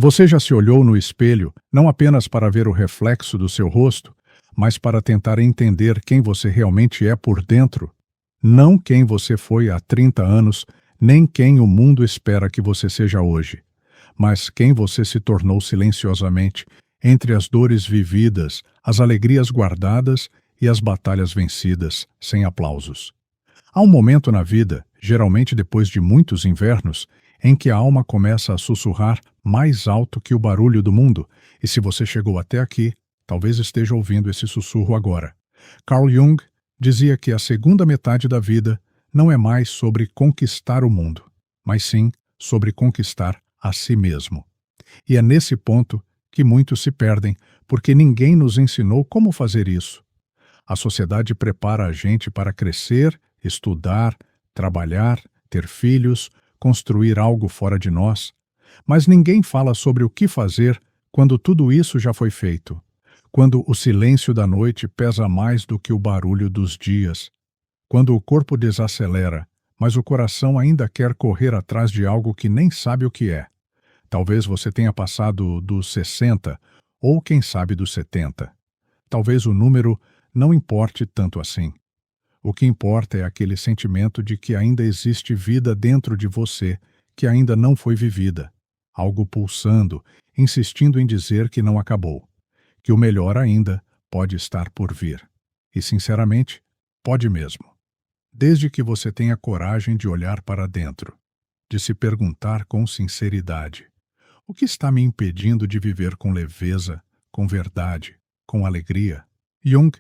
Você já se olhou no espelho não apenas para ver o reflexo do seu rosto, mas para tentar entender quem você realmente é por dentro? Não quem você foi há 30 anos, nem quem o mundo espera que você seja hoje, mas quem você se tornou silenciosamente, entre as dores vividas, as alegrias guardadas e as batalhas vencidas, sem aplausos. Há um momento na vida, geralmente depois de muitos invernos, em que a alma começa a sussurrar mais alto que o barulho do mundo, e se você chegou até aqui, talvez esteja ouvindo esse sussurro agora. Carl Jung dizia que a segunda metade da vida não é mais sobre conquistar o mundo, mas sim sobre conquistar a si mesmo. E é nesse ponto que muitos se perdem, porque ninguém nos ensinou como fazer isso. A sociedade prepara a gente para crescer, estudar, trabalhar, ter filhos, construir algo fora de nós, mas ninguém fala sobre o que fazer quando tudo isso já foi feito, quando o silêncio da noite pesa mais do que o barulho dos dias, quando o corpo desacelera, mas o coração ainda quer correr atrás de algo que nem sabe o que é. Talvez você tenha passado dos 60 ou quem sabe dos 70. Talvez o número não importe tanto assim. O que importa é aquele sentimento de que ainda existe vida dentro de você que ainda não foi vivida. Algo pulsando, insistindo em dizer que não acabou. Que o melhor ainda pode estar por vir. E, sinceramente, pode mesmo. Desde que você tenha coragem de olhar para dentro, de se perguntar com sinceridade: o que está me impedindo de viver com leveza, com verdade, com alegria? Jung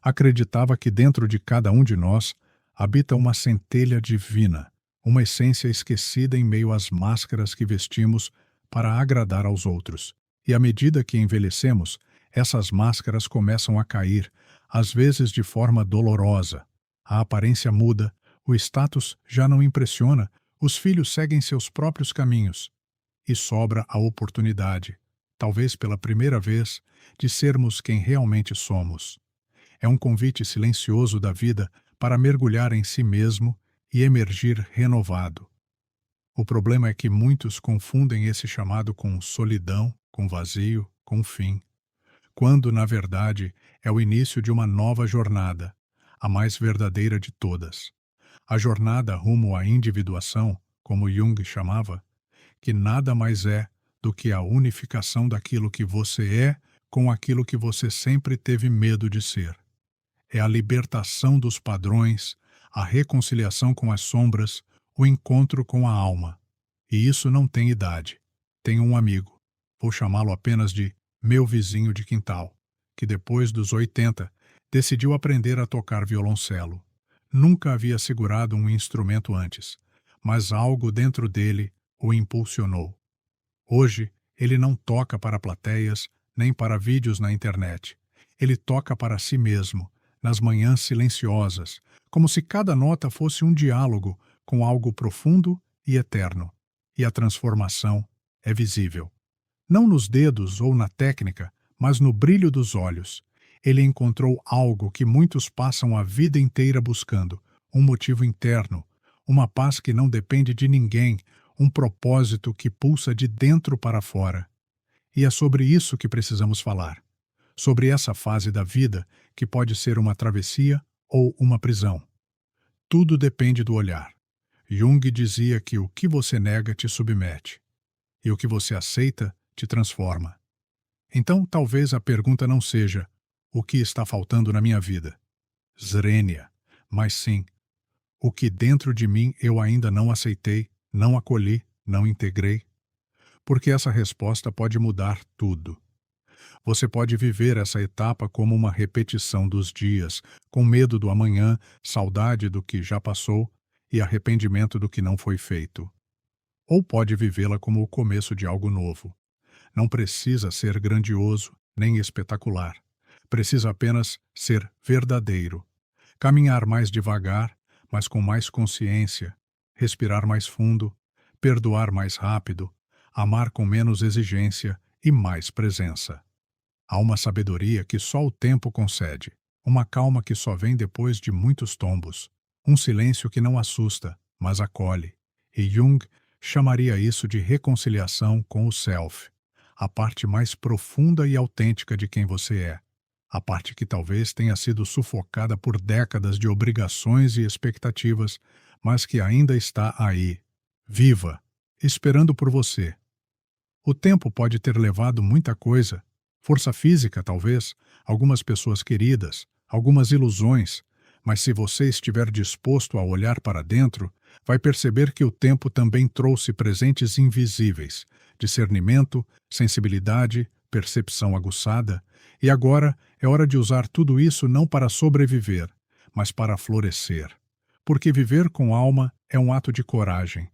acreditava que dentro de cada um de nós habita uma centelha divina, uma essência esquecida em meio às máscaras que vestimos para agradar aos outros. E à medida que envelhecemos, essas máscaras começam a cair, às vezes de forma dolorosa. A aparência muda, o status já não impressiona, os filhos seguem seus próprios caminhos. E sobra a oportunidade, talvez pela primeira vez, de sermos quem realmente somos. É um convite silencioso da vida para mergulhar em si mesmo e emergir renovado. O problema é que muitos confundem esse chamado com solidão, com vazio, com fim, quando, na verdade, é o início de uma nova jornada, a mais verdadeira de todas. A jornada rumo à individuação, como Jung chamava, que nada mais é do que a unificação daquilo que você é com aquilo que você sempre teve medo de ser. É a libertação dos padrões, a reconciliação com as sombras, o encontro com a alma. E isso não tem idade. Tenho um amigo, vou chamá-lo apenas de meu vizinho de quintal, que depois dos 80 decidiu aprender a tocar violoncelo. Nunca havia segurado um instrumento antes, mas algo dentro dele o impulsionou. Hoje, ele não toca para plateias, nem para vídeos na internet. Ele toca para si mesmo, nas manhãs silenciosas, como se cada nota fosse um diálogo com algo profundo e eterno. E a transformação é visível. Não nos dedos ou na técnica, mas no brilho dos olhos. Ele encontrou algo que muitos passam a vida inteira buscando, um motivo interno, uma paz que não depende de ninguém, um propósito que pulsa de dentro para fora. E é sobre isso que precisamos falar. Sobre essa fase da vida que pode ser uma travessia ou uma prisão. Tudo depende do olhar. Jung dizia que o que você nega te submete, e o que você aceita te transforma. Então, talvez a pergunta não seja: o que está faltando na minha vida? Zrenia, mas sim: o que dentro de mim eu ainda não aceitei, não acolhi, não integrei? Porque essa resposta pode mudar tudo. Você pode viver essa etapa como uma repetição dos dias, com medo do amanhã, saudade do que já passou e arrependimento do que não foi feito. Ou pode vivê-la como o começo de algo novo. Não precisa ser grandioso nem espetacular. Precisa apenas ser verdadeiro. Caminhar mais devagar, mas com mais consciência. Respirar mais fundo. Perdoar mais rápido. Amar com menos exigência e mais presença. Há uma sabedoria que só o tempo concede, uma calma que só vem depois de muitos tombos, um silêncio que não assusta, mas acolhe. E Jung chamaria isso de reconciliação com o self, a parte mais profunda e autêntica de quem você é, a parte que talvez tenha sido sufocada por décadas de obrigações e expectativas, mas que ainda está aí, viva, esperando por você. O tempo pode ter levado muita coisa, força física, talvez, algumas pessoas queridas, algumas ilusões, mas se você estiver disposto a olhar para dentro, vai perceber que o tempo também trouxe presentes invisíveis, discernimento, sensibilidade, percepção aguçada, e agora é hora de usar tudo isso não para sobreviver, mas para florescer. Porque viver com alma é um ato de coragem.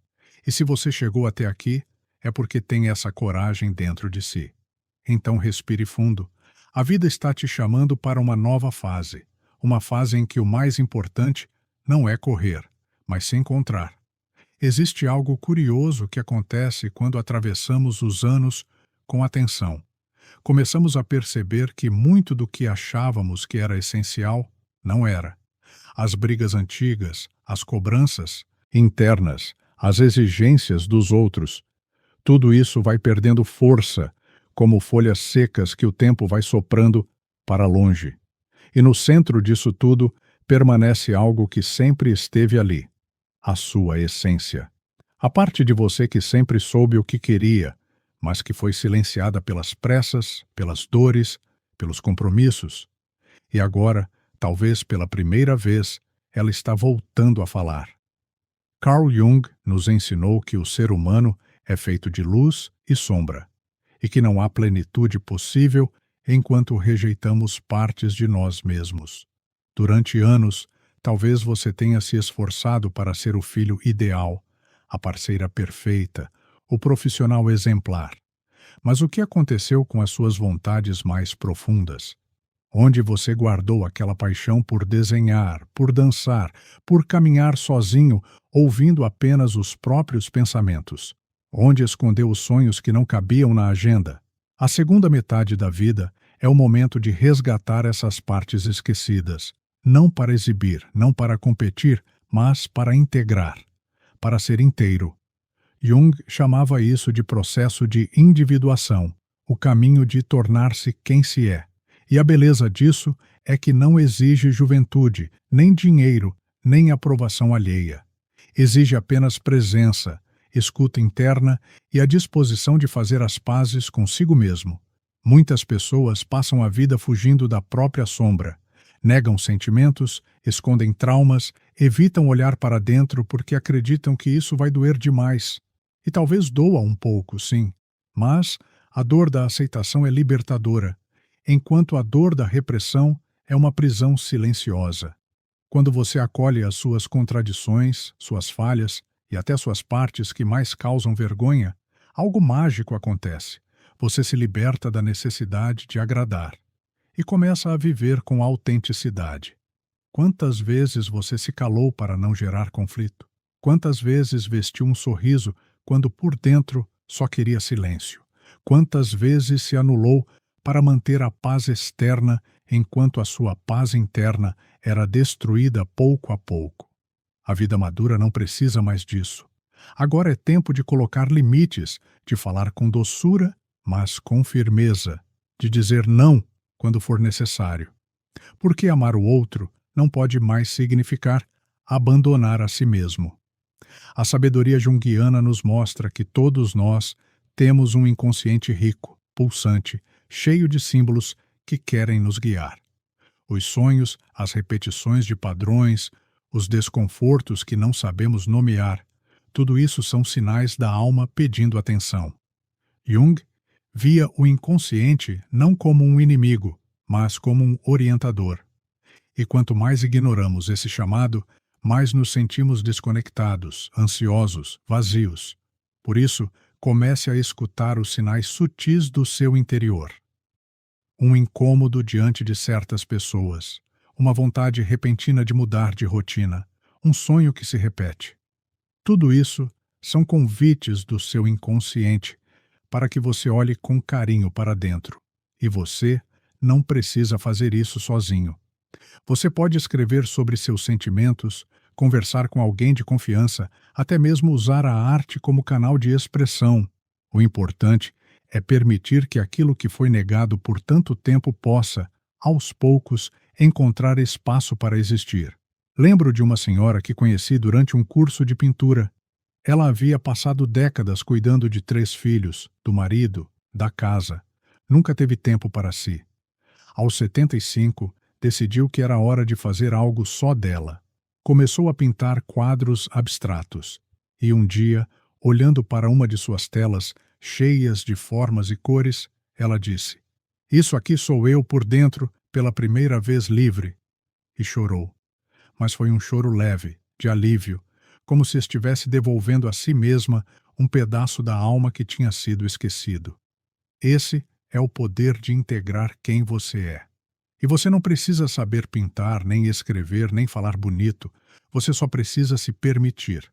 E se você chegou até aqui, é porque tem essa coragem dentro de si. Então respire fundo. A vida está te chamando para uma nova fase. Uma fase em que o mais importante não é correr, mas se encontrar. Existe algo curioso que acontece quando atravessamos os anos com atenção. Começamos a perceber que muito do que achávamos que era essencial não era. As brigas antigas, as cobranças internas, as exigências dos outros, tudo isso vai perdendo força, como folhas secas que o tempo vai soprando para longe. E no centro disso tudo permanece algo que sempre esteve ali, a sua essência. A parte de você que sempre soube o que queria, mas que foi silenciada pelas pressas, pelas dores, pelos compromissos. E agora, talvez pela primeira vez, ela está voltando a falar. Carl Jung nos ensinou que o ser humano é feito de luz e sombra, e que não há plenitude possível enquanto rejeitamos partes de nós mesmos. Durante anos, talvez você tenha se esforçado para ser o filho ideal, a parceira perfeita, o profissional exemplar. Mas o que aconteceu com as suas vontades mais profundas? Onde você guardou aquela paixão por desenhar, por dançar, por caminhar sozinho, ouvindo apenas os próprios pensamentos? Onde escondeu os sonhos que não cabiam na agenda? A segunda metade da vida é o momento de resgatar essas partes esquecidas, não para exibir, não para competir, mas para integrar, para ser inteiro. Jung chamava isso de processo de individuação, o caminho de tornar-se quem se é. E a beleza disso é que não exige juventude, nem dinheiro, nem aprovação alheia. Exige apenas presença, escuta interna e a disposição de fazer as pazes consigo mesmo. Muitas pessoas passam a vida fugindo da própria sombra. Negam sentimentos, escondem traumas, evitam olhar para dentro porque acreditam que isso vai doer demais. E talvez doa um pouco, sim, mas a dor da aceitação é libertadora, enquanto a dor da repressão é uma prisão silenciosa. Quando você acolhe as suas contradições, suas falhas e até suas partes que mais causam vergonha, algo mágico acontece. Você se liberta da necessidade de agradar e começa a viver com autenticidade. Quantas vezes você se calou para não gerar conflito? Quantas vezes vestiu um sorriso quando por dentro só queria silêncio? Quantas vezes se anulou para manter a paz externa enquanto a sua paz interna era destruída pouco a pouco? A vida madura não precisa mais disso. Agora é tempo de colocar limites, de falar com doçura, mas com firmeza, de dizer não quando for necessário. Porque amar o outro não pode mais significar abandonar a si mesmo. A sabedoria junguiana nos mostra que todos nós temos um inconsciente rico, pulsante, cheio de símbolos que querem nos guiar. Os sonhos, as repetições de padrões, os desconfortos que não sabemos nomear, tudo isso são sinais da alma pedindo atenção. Jung via o inconsciente não como um inimigo, mas como um orientador. E quanto mais ignoramos esse chamado, mais nos sentimos desconectados, ansiosos, vazios. Por isso, comece a escutar os sinais sutis do seu interior. Um incômodo diante de certas pessoas, uma vontade repentina de mudar de rotina, um sonho que se repete. Tudo isso são convites do seu inconsciente para que você olhe com carinho para dentro. E você não precisa fazer isso sozinho. Você pode escrever sobre seus sentimentos, conversar com alguém de confiança, até mesmo usar a arte como canal de expressão. O importante É permitir que aquilo que foi negado por tanto tempo possa, aos poucos, encontrar espaço para existir. Lembro de uma senhora que conheci durante um curso de pintura. Ela havia passado décadas cuidando de 3 filhos, do marido, da casa. Nunca teve tempo para si. Aos 75, decidiu que era hora de fazer algo só dela. Começou a pintar quadros abstratos. E um dia, olhando para uma de suas telas, cheias de formas e cores, ela disse: "Isso aqui sou eu por dentro, pela primeira vez livre." E chorou. Mas foi um choro leve, de alívio, como se estivesse devolvendo a si mesma um pedaço da alma que tinha sido esquecido. Esse é o poder de integrar quem você é. E você não precisa saber pintar, nem escrever, nem falar bonito. Você só precisa se permitir.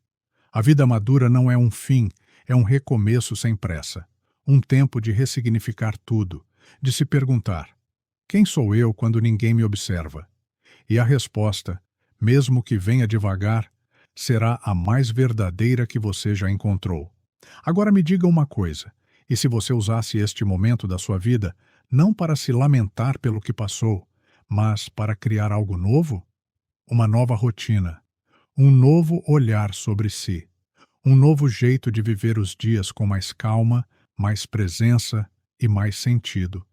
A vida madura não é um fim, é um recomeço sem pressa. Um tempo de ressignificar tudo, de se perguntar: quem sou eu quando ninguém me observa? E a resposta, mesmo que venha devagar, será a mais verdadeira que você já encontrou. Agora me diga uma coisa: e se você usasse este momento da sua vida não para se lamentar pelo que passou, mas para criar algo novo? Uma nova rotina, um novo olhar sobre si, um novo jeito de viver os dias com mais calma, mais presença e mais sentido.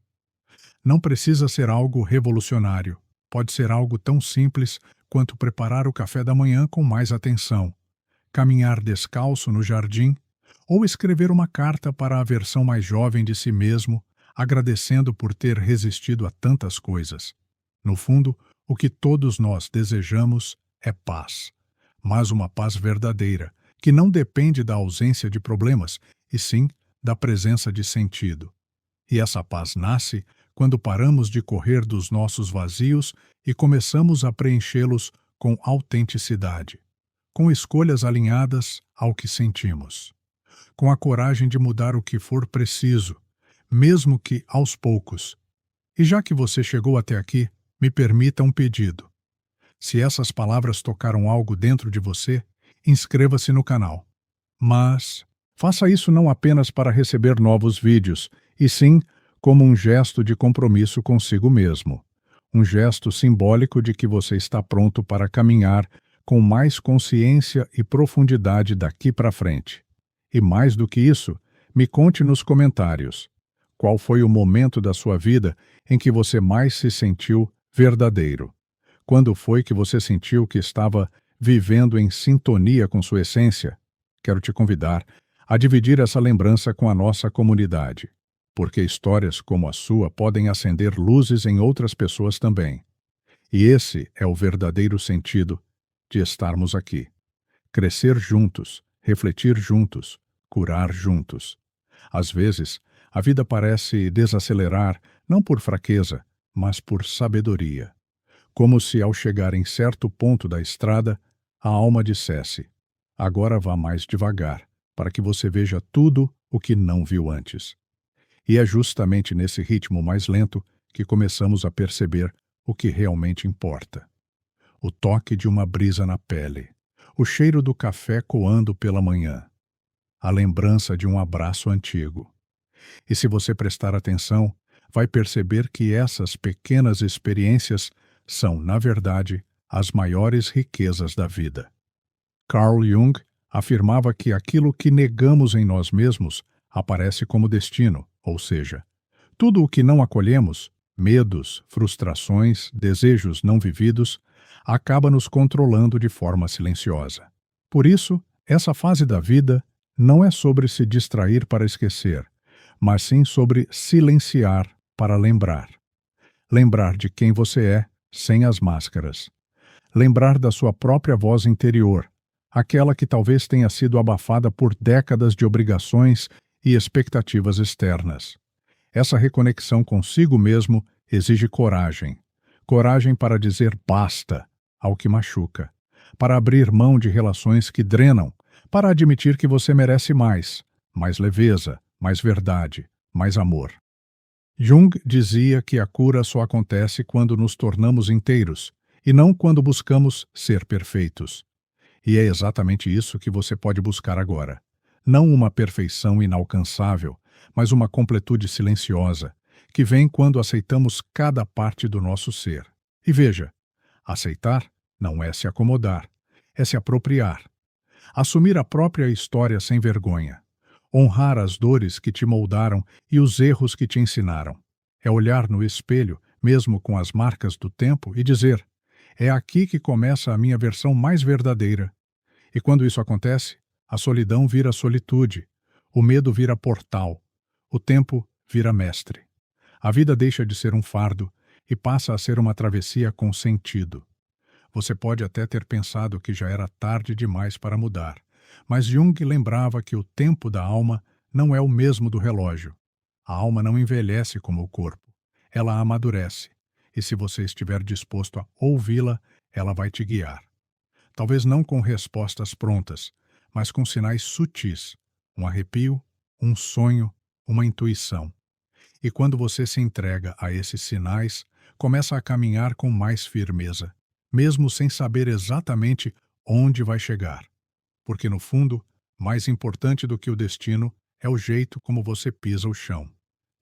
Não precisa ser algo revolucionário. Pode ser algo tão simples quanto preparar o café da manhã com mais atenção, caminhar descalço no jardim ou escrever uma carta para a versão mais jovem de si mesmo, agradecendo por ter resistido a tantas coisas. No fundo, o que todos nós desejamos é paz, mas uma paz verdadeira, que não depende da ausência de problemas, e sim da presença de sentido. E essa paz nasce quando paramos de correr dos nossos vazios e começamos a preenchê-los com autenticidade, com escolhas alinhadas ao que sentimos, com a coragem de mudar o que for preciso, mesmo que aos poucos. E já que você chegou até aqui, me permita um pedido. Se essas palavras tocaram algo dentro de você, inscreva-se no canal. Mas faça isso não apenas para receber novos vídeos, e sim como um gesto de compromisso consigo mesmo. Um gesto simbólico de que você está pronto para caminhar com mais consciência e profundidade daqui para frente. E mais do que isso, me conte nos comentários qual foi o momento da sua vida em que você mais se sentiu verdadeiro. Quando foi que você sentiu que estava vivendo em sintonia com sua essência? Quero te convidar a dividir essa lembrança com a nossa comunidade, porque histórias como a sua podem acender luzes em outras pessoas também. E esse é o verdadeiro sentido de estarmos aqui. Crescer juntos, refletir juntos, curar juntos. Às vezes, a vida parece desacelerar, não por fraqueza, mas por sabedoria. Como se, ao chegar em certo ponto da estrada, a alma dissesse: agora vá mais devagar, para que você veja tudo o que não viu antes. E é justamente nesse ritmo mais lento que começamos a perceber o que realmente importa. O toque de uma brisa na pele, o cheiro do café coando pela manhã, a lembrança de um abraço antigo. E se você prestar atenção, vai perceber que essas pequenas experiências são, na verdade, as maiores riquezas da vida. Carl Jung afirmava que aquilo que negamos em nós mesmos aparece como destino, ou seja, tudo o que não acolhemos, medos, frustrações, desejos não vividos, acaba nos controlando de forma silenciosa. Por isso, essa fase da vida não é sobre se distrair para esquecer, mas sim sobre silenciar para lembrar. Lembrar de quem você é, sem as máscaras. Lembrar da sua própria voz interior, aquela que talvez tenha sido abafada por décadas de obrigações e expectativas externas. Essa reconexão consigo mesmo exige coragem. Coragem para dizer basta ao que machuca, para abrir mão de relações que drenam, para admitir que você merece mais leveza, mais verdade, mais amor. Jung dizia que a cura só acontece quando nos tornamos inteiros, e não quando buscamos ser perfeitos. E é exatamente isso que você pode buscar agora. Não uma perfeição inalcançável, mas uma completude silenciosa, que vem quando aceitamos cada parte do nosso ser. E veja, aceitar não é se acomodar, é se apropriar. Assumir a própria história sem vergonha. Honrar as dores que te moldaram e os erros que te ensinaram. É olhar no espelho, mesmo com as marcas do tempo, e dizer: é aqui que começa a minha versão mais verdadeira. E quando isso acontece, a solidão vira solitude, o medo vira portal, o tempo vira mestre. A vida deixa de ser um fardo e passa a ser uma travessia com sentido. Você pode até ter pensado que já era tarde demais para mudar, mas Jung lembrava que o tempo da alma não é o mesmo do relógio. A alma não envelhece como o corpo. Ela amadurece, e se você estiver disposto a ouvi-la, ela vai te guiar. Talvez não com respostas prontas, mas com sinais sutis, um arrepio, um sonho, uma intuição. E quando você se entrega a esses sinais, começa a caminhar com mais firmeza, mesmo sem saber exatamente onde vai chegar. Porque, no fundo, mais importante do que o destino é o jeito como você pisa o chão.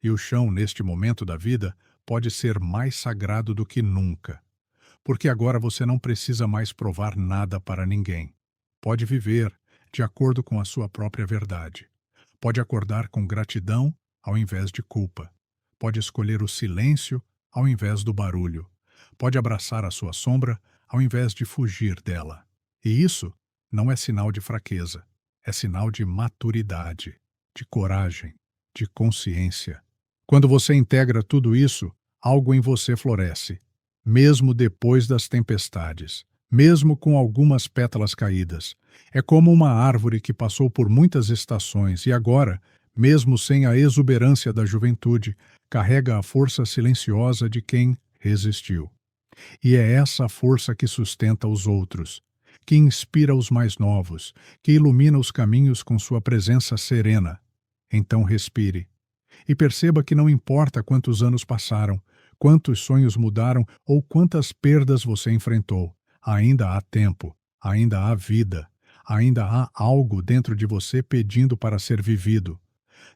E o chão, neste momento da vida, pode ser mais sagrado do que nunca. Porque agora você não precisa mais provar nada para ninguém. Pode viver de acordo com a sua própria verdade. Pode acordar com gratidão ao invés de culpa. Pode escolher o silêncio ao invés do barulho. Pode abraçar a sua sombra ao invés de fugir dela. E isso não é sinal de fraqueza, é sinal de maturidade, de coragem, de consciência. Quando você integra tudo isso, algo em você floresce, mesmo depois das tempestades, mesmo com algumas pétalas caídas. É como uma árvore que passou por muitas estações e agora, mesmo sem a exuberância da juventude, carrega a força silenciosa de quem resistiu. E é essa força que sustenta os outros, que inspira os mais novos, que ilumina os caminhos com sua presença serena. Então respire. E perceba que não importa quantos anos passaram, quantos sonhos mudaram ou quantas perdas você enfrentou, ainda há tempo, ainda há vida, ainda há algo dentro de você pedindo para ser vivido.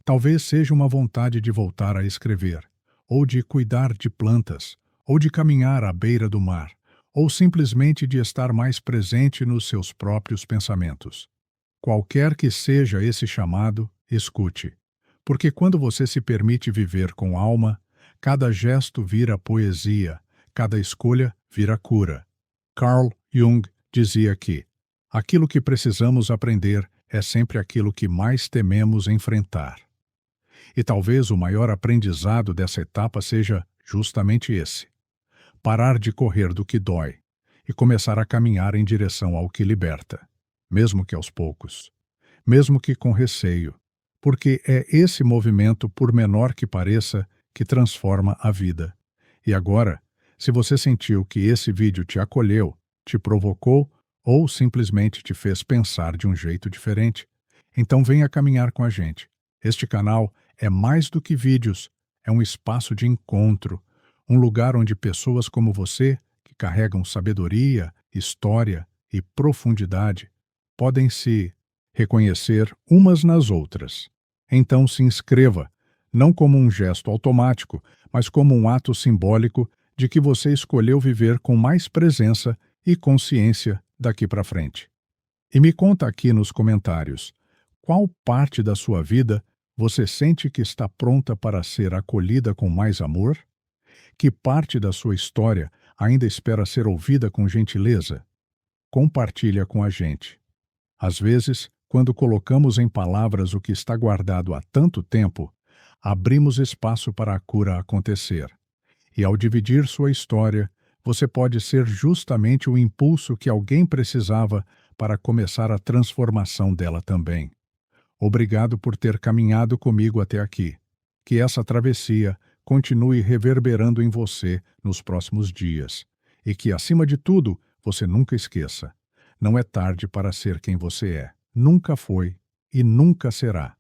Talvez seja uma vontade de voltar a escrever, ou de cuidar de plantas, ou de caminhar à beira do mar, ou simplesmente de estar mais presente nos seus próprios pensamentos. Qualquer que seja esse chamado, escute. Porque quando você se permite viver com alma, cada gesto vira poesia, cada escolha vira cura. Carl Jung dizia que aquilo que precisamos aprender é sempre aquilo que mais tememos enfrentar. E talvez o maior aprendizado dessa etapa seja justamente esse: parar de correr do que dói e começar a caminhar em direção ao que liberta, mesmo que aos poucos, mesmo que com receio, porque é esse movimento, por menor que pareça, que transforma a vida. E agora, se você sentiu que esse vídeo te acolheu, te provocou ou simplesmente te fez pensar de um jeito diferente, então venha caminhar com a gente. Este canal é mais do que vídeos, é um espaço de encontro, um lugar onde pessoas como você, que carregam sabedoria, história e profundidade, podem se reconhecer umas nas outras. Então se inscreva, não como um gesto automático, mas como um ato simbólico de que você escolheu viver com mais presença e consciência daqui para frente. E me conta aqui nos comentários, qual parte da sua vida você sente que está pronta para ser acolhida com mais amor? Que parte da sua história ainda espera ser ouvida com gentileza? Compartilha com a gente. Às vezes, quando colocamos em palavras o que está guardado há tanto tempo, abrimos espaço para a cura acontecer. E ao dividir sua história, você pode ser justamente o impulso que alguém precisava para começar a transformação dela também. Obrigado por ter caminhado comigo até aqui. Que essa travessia continue reverberando em você nos próximos dias. E que, acima de tudo, você nunca esqueça: não é tarde para ser quem você é. Nunca foi e nunca será.